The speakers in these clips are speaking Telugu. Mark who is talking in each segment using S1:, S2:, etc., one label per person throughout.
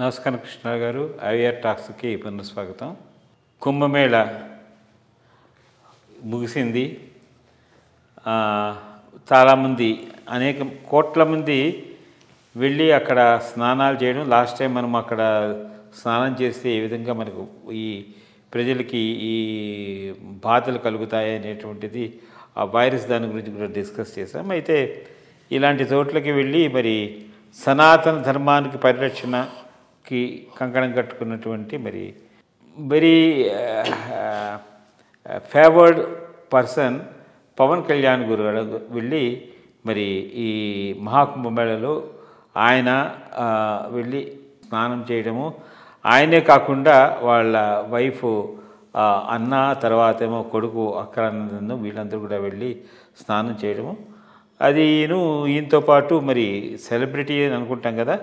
S1: నమస్కారం కృష్ణ గారు. ఐవిఆర్ టాక్స్కి పునఃస్వాగతం. కుంభమేళ ముగిసింది. చాలామంది అనేక కోట్ల మంది వెళ్ళి అక్కడ స్నానాలు చేయడం. లాస్ట్ టైం మనం అక్కడ స్నానం చేస్తే ఏ విధంగా మనకు ఈ ప్రజలకి ఈ బాధలు కలుగుతాయి అనేటువంటిది ఆ వైరస్ దాని గురించి కూడా డిస్కస్ చేసాం. అయితే ఇలాంటి చోట్లకి వెళ్ళి మరి సనాతన ధర్మానికి పరిరక్షణకి కంకణం కట్టుకున్నటువంటి మరి very favoured person Pawan Kalyan గురు వెళ్ళి మరి ఈ మహాకుంభమేళలో ఆయన వెళ్ళి స్నానం చేయడము, ఆయనే కాకుండా వాళ్ళ వైఫ్ అన్న, తర్వాత ఏమో కొడుకు అక్కరన్నను వీళ్ళందరూ కూడా వెళ్ళి స్నానం చేయడము. అది ఈయనతో పాటు మరి సెలబ్రిటీ అని అనుకుంటాం కదా,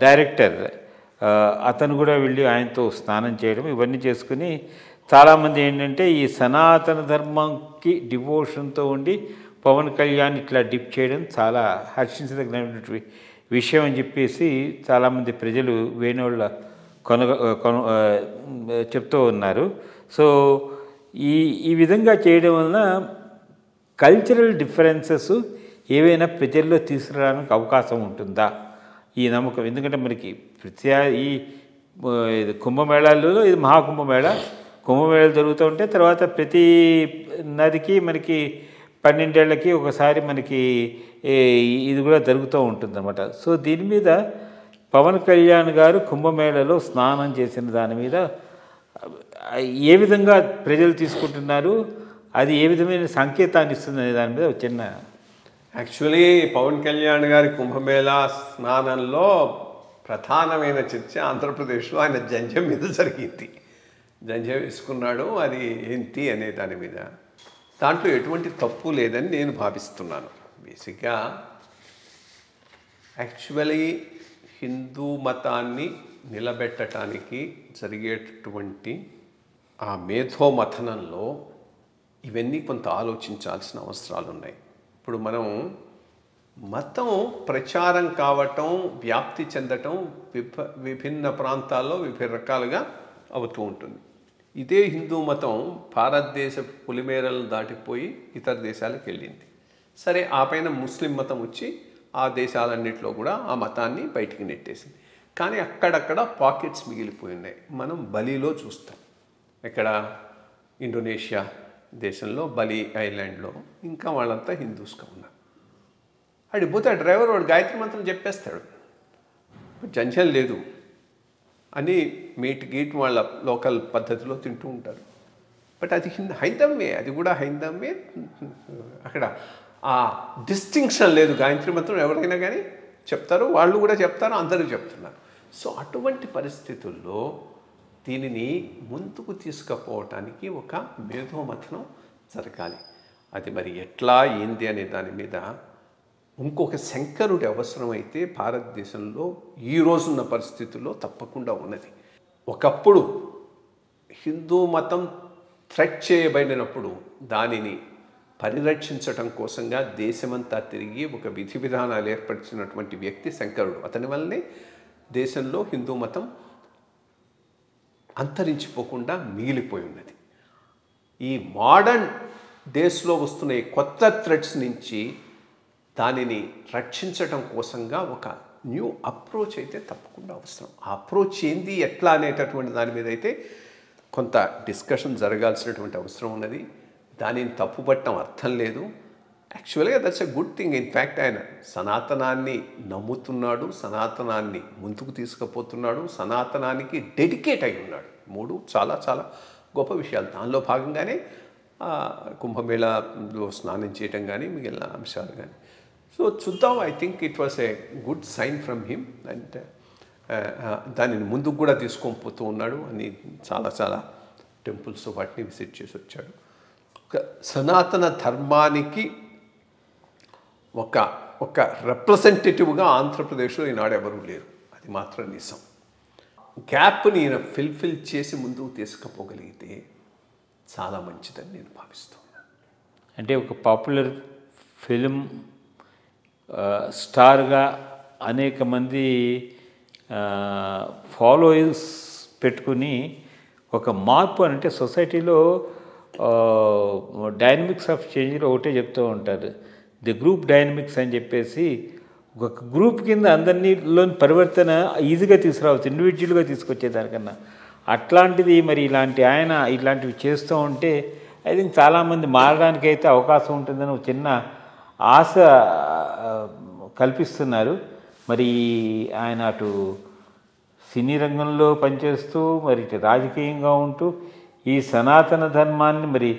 S1: డైరెక్టర్ అతను కూడా వెళ్ళి ఆయనతో స్నానం చేయడం, ఇవన్నీ చేసుకుని చాలామంది ఏంటంటే ఈ సనాతన ధర్మంకి డివోషన్తో ఉండి పవన్ కళ్యాణ్ ఇట్లా డిప్ చేయడం చాలా హర్షించదగినటువంటి విషయం అని చెప్పేసి చాలామంది ప్రజలు వేణోళ్ళ చెప్తూ ఉన్నారు. సో ఈ విధంగా చేయడం వలన కల్చరల్ డిఫరెన్సెస్ ఏవైనా ప్రజల్లో తీసుకురావడానికి అవకాశం ఉంటుందా ఈ నమ్మకం? ఎందుకంటే మనకి ఈ కుంభమేళాలలో ఇది మహాకుంభమేళ, కుంభమేళాలు జరుగుతూ ఉంటే తర్వాత ప్రతి నదికి మనకి 12 ఏళ్ళకి ఒకసారి మనకి ఇది కూడా జరుగుతూ ఉంటుందన్నమాట. సో దీని మీద పవన్ కళ్యాణ్ గారు కుంభమేళలో స్నానం చేసిన దాని మీద ఏ విధంగా ప్రజలు తీసుకుంటున్నారు, అది ఏ విధమైన సంకేతాన్ని ఇస్తుంది అనే దాని మీద చిన్న
S2: యాక్చువల్లీ పవన్ కళ్యాణ్ గారి కుంభమేళా స్నానంలో ప్రధానమైన చర్చ ఆంధ్రప్రదేశ్లో ఆయన జంజం మీద జరిగింది. జంజం వేసుకున్నాడు, అది ఏంటి అనే దాని మీద. దాంట్లో ఎటువంటి తప్పు లేదని నేను భావిస్తున్నాను. బేసిక్గా యాక్చువల్లీ హిందూ మతాన్ని నిలబెట్టడానికి జరిగేటటువంటి ఆ మేధోమథనంలో ఇవన్నీ కొంత ఆలోచించాల్సిన అవసరాలు ఉన్నాయి. ఇప్పుడు మనం మతం ప్రచారం కావటం, వ్యాప్తి చెందటం విభిన్న ప్రాంతాల్లో విభిన్న రకాలుగా అవుతూ ఉంటుంది. ఇదే హిందూ మతం భారతదేశ పొలిమేరలను దాటిపోయి ఇతర దేశాలకు వెళ్ళింది. సరే, ఆ పైన ముస్లిం మతం వచ్చి ఆ దేశాలన్నింటిలో కూడా ఆ మతాన్ని బయటికి నెట్టేసింది. కానీ అక్కడక్కడ పాకెట్స్ మిగిలిపోయి ఉన్నాయి. మనం బలిలో చూస్తాం. ఇక్కడ ఇండోనేషియా దేశంలో బలి ఐలాండ్లో ఇంకా వాళ్ళంతా హిందూస్గా ఉన్నారు. అడిగిపోతే ఆ డ్రైవర్ వాడు గాయత్రి మంత్రం చెప్పేస్తాడు, జంజం లేదు అని మీట్ గీట్ వాళ్ళ లోకల్ పద్ధతిలో తింటూ ఉంటారు. బట్ అది హైందవమే, అది కూడా హైందవమే. అక్కడ ఆ డిస్టింక్షన్ లేదు. గాయత్రి మంత్రం ఎవరైనా కానీ చెప్తారు, వాళ్ళు కూడా చెప్తారు, అందరూ చెప్తున్నారు. సో అటువంటి పరిస్థితుల్లో దీనిని ముందుకు తీసుకుపోవటానికి ఒక మేధోమథనం జరగాలి. అది మరి ఎట్లా ఏంది అనే దాని మీద ఇంకొక శంకరుడి అవసరమైతే భారతదేశంలో ఈ రోజున్న పరిస్థితుల్లో తప్పకుండా ఉన్నది. ఒకప్పుడు హిందూ మతం థ్రెట్ చేయబడినప్పుడు దానిని పరిరక్షించటం కోసంగా దేశమంతా తిరిగి ఒక విధి విధానాలు ఏర్పరిచినటువంటి వ్యక్తి శంకరుడు. అతని వల్లనే దేశంలో హిందూ మతం అంతరించిపోకుండా మిగిలిపోయి ఉన్నది. ఈ మోడర్న్ డేస్లో వస్తున్న ఈ కొత్త థ్రెట్స్ నుంచి దానిని రక్షించటం కోసంగా ఒక న్యూ అప్రోచ్ అయితే తప్పకుండా అవసరం. ఆ అప్రోచ్ ఏంది, ఎట్లా అనేటటువంటి దాని మీద అయితే కొంత డిస్కషన్ జరగాల్సినటువంటి అవసరం ఉన్నది. దానిని తప్పుపట్టడం అర్థం లేదు. యాక్చువల్గా that's a good thing. In fact ఆయన సనాతనాన్ని నమ్ముతున్నాడు, సనాతనాన్ని ముందుకు తీసుకుపోతున్నాడు, సనాతనానికి డెడికేట్ అయి ఉన్నాడు. మూడు చాలా చాలా గొప్ప విషయాలు. దానిలో భాగంగానే కుంభమేళాలో స్నానం చేయటం కానీ మిగిలిన అంశాలు కానీ. సో చూద్దాం. I think it was a good sign from him. And దానిని ముందుకు కూడా తీసుకొని పోతూ ఉన్నాడు అని చాలా చాలా టెంపుల్స్ వాటిని విజిట్ చేసి వచ్చాడు. ఒక సనాతన ధర్మానికి ఒక రిప్రజెంటేటివ్గా ఆంధ్రప్రదేశ్లో ఈనాడు ఎవరూ లేరు. అది మాత్రం నిజం. గ్యాప్ని ఈయన ఫిల్ఫిల్ చేసి ముందుకు తీసుకుపోగలిగితే చాలా మంచిదని నేను భావిస్తున్నాను.
S1: అంటే ఒక పాపులర్ ఫిలిం స్టార్గా అనేక మంది ఫాలోయర్స్ పెట్టుకుని ఒక మార్పు అంటే సొసైటీలో డైనమిక్స్ ఆఫ్ చేంజ్లో ఒకటే చెప్తూ ఉంటారు, ది గ్రూప్ డైనమిక్స్ అని చెప్పేసి. ఒక గ్రూప్ కింద అందరిలోని పరివర్తన ఈజీగా తీసుకురావచ్చు, ఇండివిజువల్గా తీసుకొచ్చేదానికన్నా. అట్లాంటిది మరి ఆయన ఇట్లాంటివి చేస్తూ ఉంటే ఐ థింక్ చాలామంది మారడానికి అయితే అవకాశం ఉంటుందని ఒక చిన్న ఆశ కల్పిస్తున్నారు. మరి ఆయన అటు సినీ రంగంలో పనిచేస్తూ మరి ఇటు రాజకీయంగా ఉంటూ ఈ సనాతన ధర్మాన్ని మరి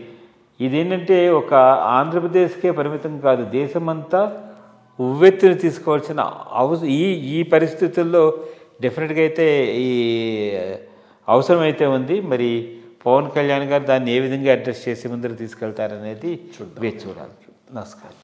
S1: ఇదేంటంటే ఒక ఆంధ్రప్రదేశ్కే పరిమితం కాదు, దేశమంతా ఉవ్వెత్తున తీసుకోవాల్సిన ఈ పరిస్థితుల్లో డెఫినెట్గా అయితే ఈ అవసరమైతే ఉంది. మరి పవన్ కళ్యాణ్ గారు దాన్ని ఏ విధంగా అడ్రస్ చేసి ముందర తీసుకెళ్తారనేది వేచి చూడాలి. నమస్కారం.